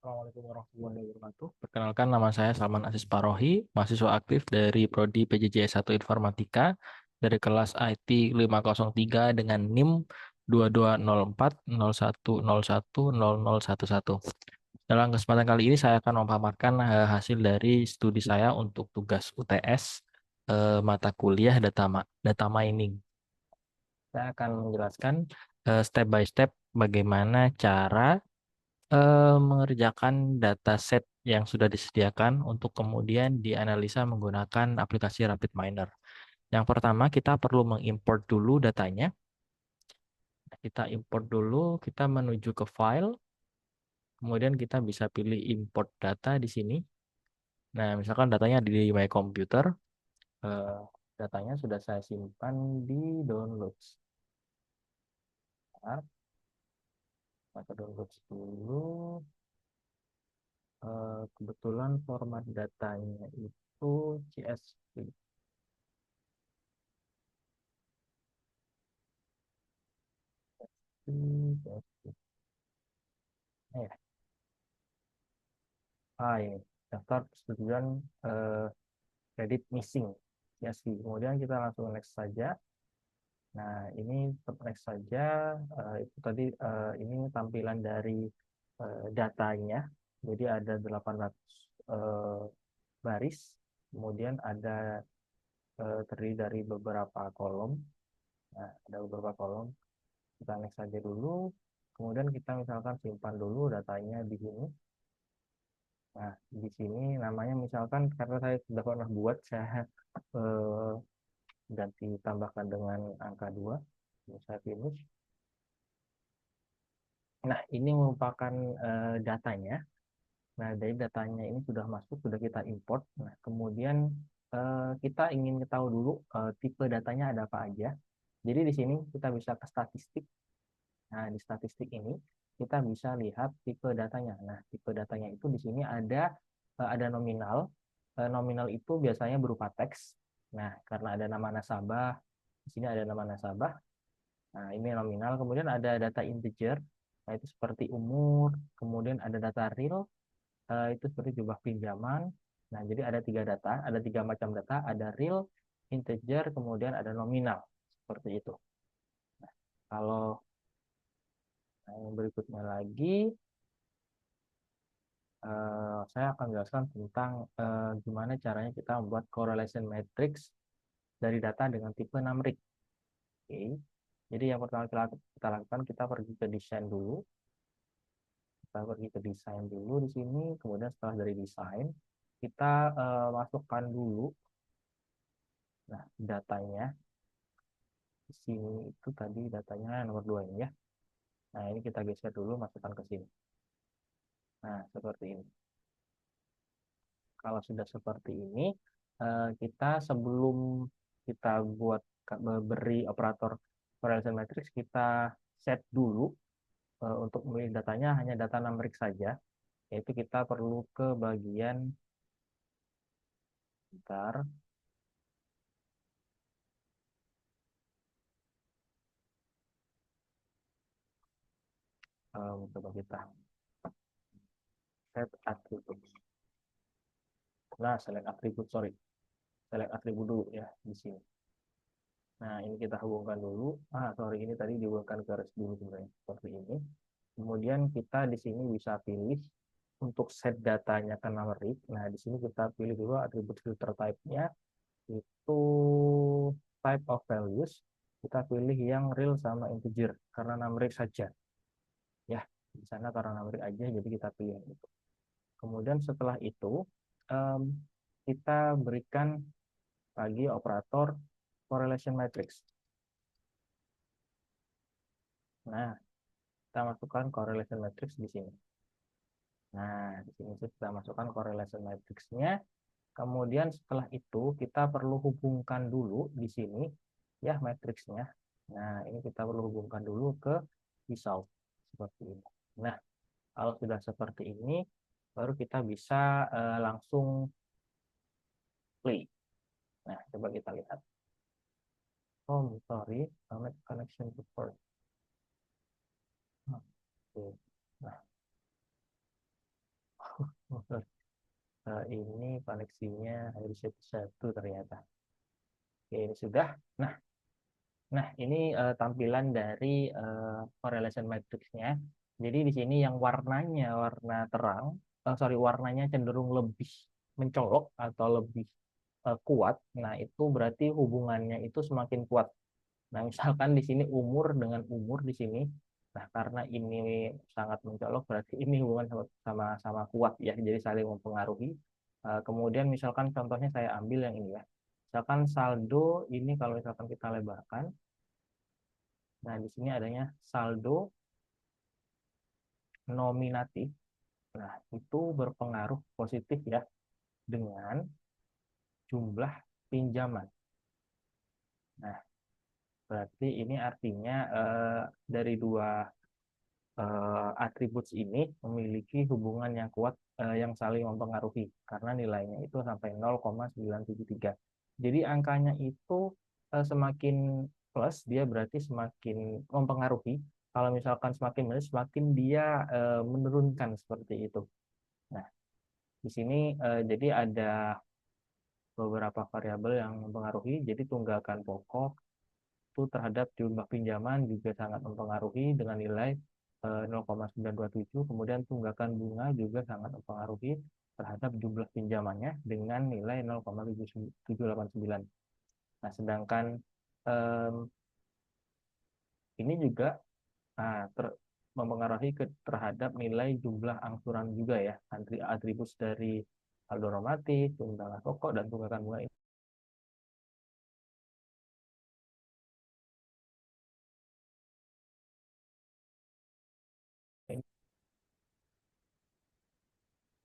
Assalamualaikum warahmatullahi wabarakatuh. Perkenalkan, nama saya Salman Aziz Parohi, mahasiswa aktif dari Prodi PJJ S1 Informatika dari kelas IT 503 dengan NIM 220401010011. Dalam kesempatan kali ini saya akan memaparkan hasil dari studi saya untuk tugas UTS mata kuliah data mining. Saya akan menjelaskan step by step bagaimana cara mengerjakan dataset yang sudah disediakan untuk kemudian dianalisa menggunakan aplikasi Rapid Miner. Yang pertama, kita perlu mengimport dulu datanya. Kita import dulu, kita menuju ke file, kemudian kita bisa pilih import data di sini. Nah, misalkan datanya di my computer, eh, datanya sudah saya simpan di downloads. Bentar, maka downloads dulu. Kebetulan format datanya itu CSV. CSV. Ya. Ini daftar persetujuan eh, kredit missing CSV. Kemudian kita langsung next saja. Nah, ini next saja. Itu tadi ini tampilan dari datanya. Jadi ada 800 eh, baris. Kemudian ada terdiri dari beberapa kolom. Nah, ada beberapa kolom. Kita next saja dulu. Kemudian kita misalkan simpan dulu datanya di sini. Nah, di sini namanya misalkan karena saya sudah pernah buat, saya eh, ganti tambahkan dengan angka 2. Saya finish. Nah, ini merupakan datanya. Nah, dari datanya ini sudah masuk, sudah kita import. Nah, kemudian kita ingin tahu dulu tipe datanya ada apa aja. Jadi di sini kita bisa ke statistik. Nah, di statistik ini kita bisa lihat tipe datanya. Nah, tipe datanya itu di sini ada nominal. Nominal itu biasanya berupa teks. Nah, karena ada nama nasabah, di sini ada nama nasabah. Nah, ini nominal. Kemudian ada data integer. Nah, itu seperti umur. Kemudian ada data real. Itu seperti jumlah pinjaman. Nah, jadi ada tiga data, ada tiga macam data. Ada real, integer, kemudian ada nominal. Seperti itu. Nah, kalau yang berikutnya lagi, saya akan jelaskan tentang gimana caranya kita membuat correlation matrix dari data dengan tipe numerik. Oke. Jadi yang pertama kita lakukan, kita pergi ke desain dulu. Kita pergi ke desain dulu di sini. Kemudian setelah dari desain, kita masukkan dulu. Nah, datanya di sini itu tadi datanya nomor 2 ini ya. Nah, ini kita geser dulu, masukkan ke sini. Nah, seperti ini. Kalau sudah seperti ini, kita sebelum kita buat beri operator correlation matrix, kita set dulu untuk memilih datanya hanya data numerik saja, yaitu kita perlu ke bagian bentar, coba kita set atribut. Nah, select atribut, sorry, select atribut dulu ya di sini. Nah, ini kita hubungkan dulu. Sorry, ini tadi dihubungkan ke res dulu sebenarnya seperti ini. Kemudian kita di sini bisa pilih untuk set datanya ke numerik. Nah, di sini kita pilih dulu atribut filter type-nya itu type of values. Kita pilih yang real sama integer karena numerik saja. Ya, di sana karena numerik aja jadi kita pilih yang itu. Kemudian setelah itu kita berikan lagi operator correlation matrix. Nah, kita masukkan correlation matrix di sini. Nah, di sini kita masukkan correlation matrix-nya. Kemudian setelah itu kita perlu hubungkan dulu di sini ya matriksnya. Nah, ini kita perlu hubungkan dulu ke result seperti ini. Nah, kalau sudah seperti ini baru kita bisa langsung play. Nah, coba kita lihat. Oh, sorry, connection support. Oke. Nah, Ini koneksinya harus satu ternyata. Oke, ini sudah. Nah, ini tampilan dari correlation matrix-nya. Jadi di sini yang warnanya warna terang, warnanya cenderung lebih mencolok atau lebih kuat. Nah, itu berarti hubungannya itu semakin kuat. Nah, misalkan di sini umur dengan umur di sini. Nah, karena ini sangat mencolok, berarti ini hubungan sama-sama kuat ya. Jadi saling mempengaruhi. Kemudian misalkan contohnya saya ambil yang ini ya. Misalkan saldo ini kalau misalkan kita lebarkan. Nah, di sini adanya saldo nominatif. Nah, itu berpengaruh positif ya dengan jumlah pinjaman. Nah, berarti ini artinya dari dua atribut ini memiliki hubungan yang kuat yang saling mempengaruhi karena nilainya itu sampai 0,973. Jadi angkanya itu semakin plus dia berarti semakin mempengaruhi. Kalau misalkan semakin minus semakin dia menurunkan seperti itu. Nah, di sini jadi ada beberapa variabel yang mempengaruhi. Jadi tunggakan pokok itu terhadap jumlah pinjaman juga sangat mempengaruhi dengan nilai 0,927. Kemudian tunggakan bunga juga sangat mempengaruhi terhadap jumlah pinjamannya dengan nilai 0,789. Nah, sedangkan um, ini juga mempengaruhi terhadap nilai jumlah angsuran juga ya, atribut dari saldo normatif, tunggakan pokok, dan tunggakan bunga ini.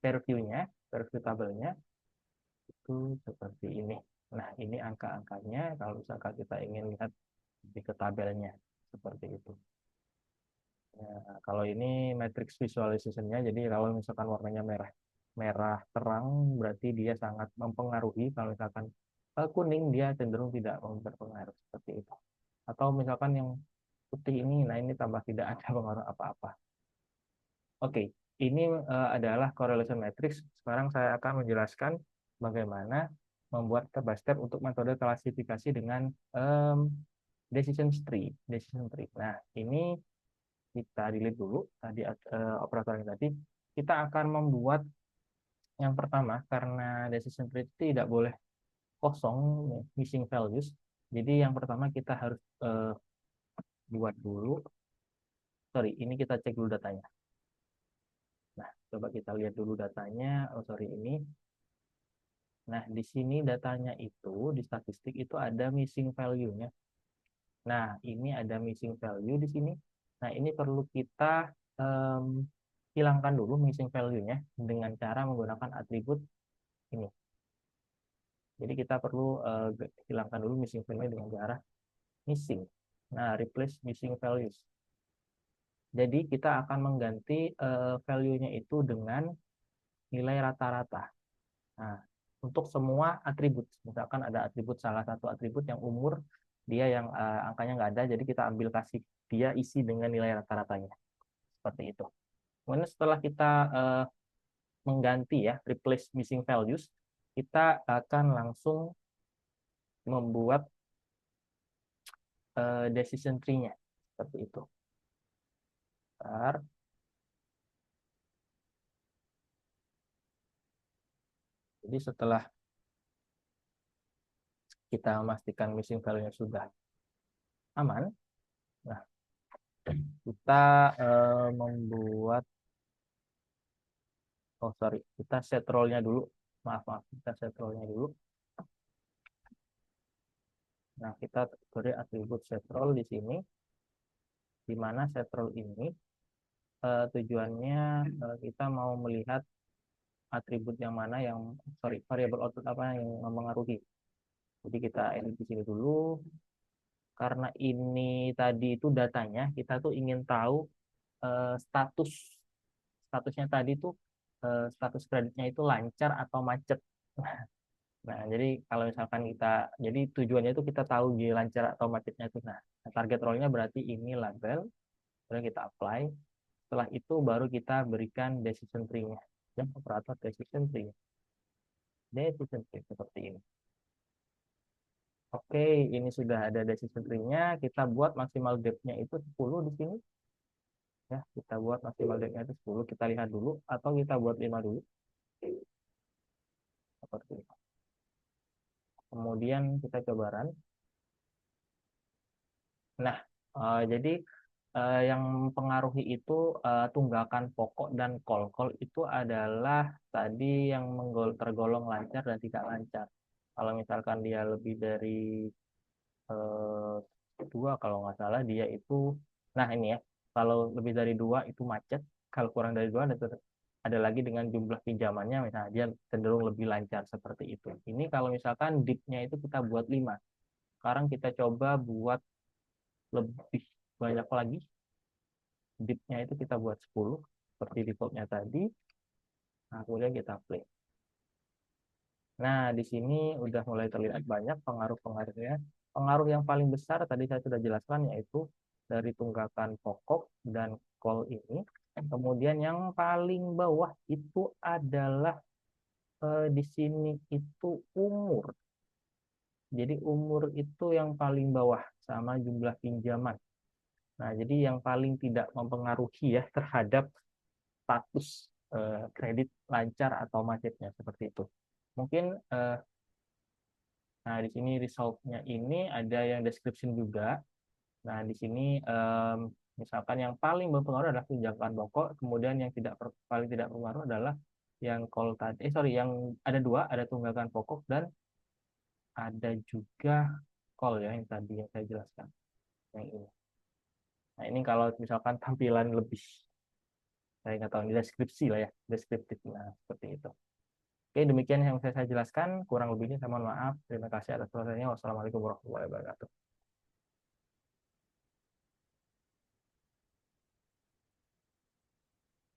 Previewnya, preview tabelnya itu seperti ini. Nah, ini angka-angkanya kalau misalkan kita ingin lihat di ke tabelnya seperti itu. Ya, kalau ini matrix visualization-nya, jadi kalau misalkan warnanya merah merah terang berarti dia sangat mempengaruhi. Kalau misalkan kuning dia cenderung tidak berpengaruh seperti itu. Atau misalkan yang putih ini, nah ini tambah tidak ada pengaruh apa-apa. Oke, ini adalah correlation matrix. Sekarang saya akan menjelaskan bagaimana membuat step by step untuk metode klasifikasi dengan decision tree. Decision tree. Nah, ini kita delete dulu tadi operator yang tadi. Kita akan membuat yang pertama karena decision tree tidak boleh kosong, missing values. Jadi yang pertama kita harus buat dulu. Sorry, ini kita cek dulu datanya. Nah, coba kita lihat dulu datanya. Oh, sorry, ini. Nah, di sini datanya itu, di statistik itu ada missing value-nya. Nah, ini ada missing value di sini. Nah, ini perlu kita hilangkan dulu missing value-nya dengan cara menggunakan atribut ini. Jadi kita perlu hilangkan dulu missing value dengan cara missing. Nah, replace missing values. Jadi kita akan mengganti value-nya itu dengan nilai rata-rata. Nah, untuk semua atribut, misalkan ada atribut salah satu atribut yang umur dia yang angkanya nggak ada, jadi kita ambil kasih dia isi dengan nilai rata-ratanya seperti itu. Kemudian setelah kita mengganti ya replace missing values, kita akan langsung membuat decision tree-nya seperti itu. Bentar. Jadi setelah kita memastikan missing value-nya sudah aman, nah kita membuat kita set role-nya dulu. Maaf, kita set role-nya dulu. Nah, kita beri atribut set role di sini, di mana set role ini tujuannya kita mau melihat atribut yang mana yang, variabel output apa yang mempengaruhi. Jadi kita edit di sini dulu. Karena ini tadi itu datanya, kita tuh ingin tahu statusnya tadi tuh status kreditnya itu lancar atau macet. Nah, jadi kalau misalkan jadi tujuannya itu kita tahu dia lancar atau macetnya itu. Nah, target role-nya berarti ini label, kemudian kita apply. Setelah itu baru kita berikan decision tree-nya, ya, operator decision tree. decision tree seperti ini. Oke, ini sudah ada decision tree-nya. Kita buat maksimal depth-nya itu 10 di sini. Ya, kita buat maksimal depth-nya itu 10. Kita lihat dulu atau kita buat 5 dulu. Seperti ini. Kemudian kita coba run. Nah, jadi yang mempengaruhi itu tunggakan pokok dan call. Call itu adalah tadi yang tergolong lancar dan tidak lancar. Kalau misalkan dia lebih dari eh, dua, kalau nggak salah dia itu, nah ini ya, kalau lebih dari dua itu macet, kalau kurang dari dua ada lagi dengan jumlah pinjamannya, misalnya dia cenderung lebih lancar seperti itu. Ini kalau misalkan dip-nya itu kita buat 5. Sekarang kita coba buat lebih banyak lagi, dip-nya itu kita buat 10 seperti default-nya tadi. Nah, kemudian kita play. Nah, di sini udah mulai terlihat banyak pengaruh-pengaruhnya. Pengaruh yang paling besar tadi saya sudah jelaskan, yaitu dari tunggakan pokok dan call ini. Kemudian yang paling bawah itu adalah di sini itu umur. Jadi umur itu yang paling bawah sama jumlah pinjaman. Nah, jadi yang paling tidak mempengaruhi ya terhadap status kredit lancar atau macetnya seperti itu. Mungkin nah di sini result-nya ini ada yang description juga. Nah, di sini misalkan yang paling berpengaruh adalah tunjangan pokok, kemudian yang paling tidak berpengaruh adalah yang call tadi. Sorry, yang ada dua, ada tunggakan pokok dan ada juga call ya yang tadi yang saya jelaskan. Yang ini. Nah, ini kalau misalkan tampilan lebih, saya nggak tahu, ini deskripsi lah ya, deskriptif. Nah, seperti itu. Oke, demikian yang saya jelaskan. Kurang lebihnya saya mohon maaf. Terima kasih atas perhatiannya. Wassalamualaikum warahmatullahi wabarakatuh.